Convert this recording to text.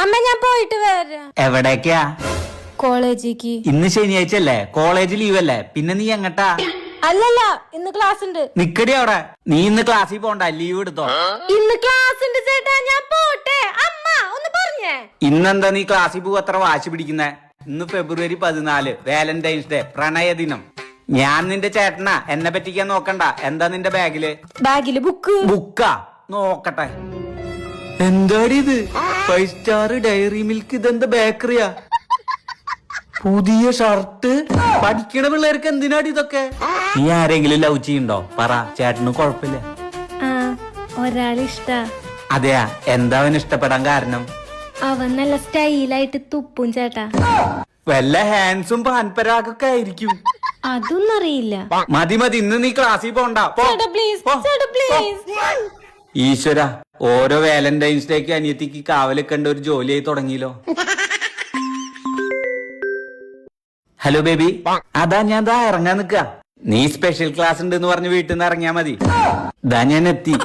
അമ്മ ഞാൻ പോയിട്ട് വരാം. എവിടേക്കാ? കോളേജിക്ക്. ഇന്ന് ശനിയാഴ്ച അല്ലേ, കോളേജ് ലീവ് അല്ലേ, പിന്നെ നീ എങ്ങട്ടാ? അല്ലല്ല, ഇന്ന് ക്ലാസ് ഉണ്ട്. നിക്കടി അവിടെ. നീ ഇന്ന് ക്ലാസ്സിൽ പോണ്ട, ലീവ് എടുത്തോ. ഇന്ന് ക്ലാസ് ഉണ്ട് ചേട്ടാ, ഞാൻ പോട്ടെ. അമ്മ ഒന്ന് പറഞ്ഞേ. ഇന്നെന്താ നീ ക്ലാസ്സിൽ പോവാ അത്ര വാശി പിടിക്കുന്നേ? ഇന്ന് ഫെബ്രുവരി 14, വാലന്റൈൻസ് ഡേ, പ്രണയ ദിനം. ഞാൻ നിന്റെ ചേട്ടനാ, എന്നെ പറ്റിക്കാൻ നോക്കണ്ട. എന്താ നിന്റെ ബാഗില്? ബാഗില് ബുക്കാ? നോക്കട്ടെ. എന്താടി ഇത്? 5 സ്റ്റാർ ഡയറി മിൽക്ക്. ഇതെന്താ ബേക്കറിയാ? പുതിയ ഷർട്ട്. പഠിക്കണ പിള്ളേർക്ക് എന്തിനാടി ഇതൊക്കെ? നീ ആരെങ്കിലും ലവ് ചെയ്യണ്ടോ? പറ, ചേട്ടന് കുഴപ്പമില്ല. ഒരാളിഷ്ട. അതെയാ? എന്താ അവന് ഇഷ്ടപ്പെടാൻ കാരണം? അവൻ നല്ല സ്റ്റൈലായിട്ട് തുപ്പും ചേട്ടാ. വല്ല ഹാൻസും പാൻപരാഗൊക്കെ ആയിരിക്കും. അതൊന്നും അറിയില്ല. മതി മതി, ഇന്ന് നീ ക്ലാസ്സിൽ പോണ്ട. ഈശ്വര, ഓരോ വാലന്റൈൻസ് ഡേക്ക് അനിയത്തിക്ക് കാവല് കണ്ട ഒരു ജോലിയായി തുടങ്ങിയല്ലോ. ഹലോ ബേബി, അതാ ഞാൻ ഇറങ്ങാൻ നിക്ക. നീ സ്പെഷ്യൽ ക്ലാസ് ഉണ്ട് എന്ന് പറഞ്ഞ് വീട്ടിൽ നിന്ന് ഇറങ്ങിയാ മതി. ഞാൻ എത്തി.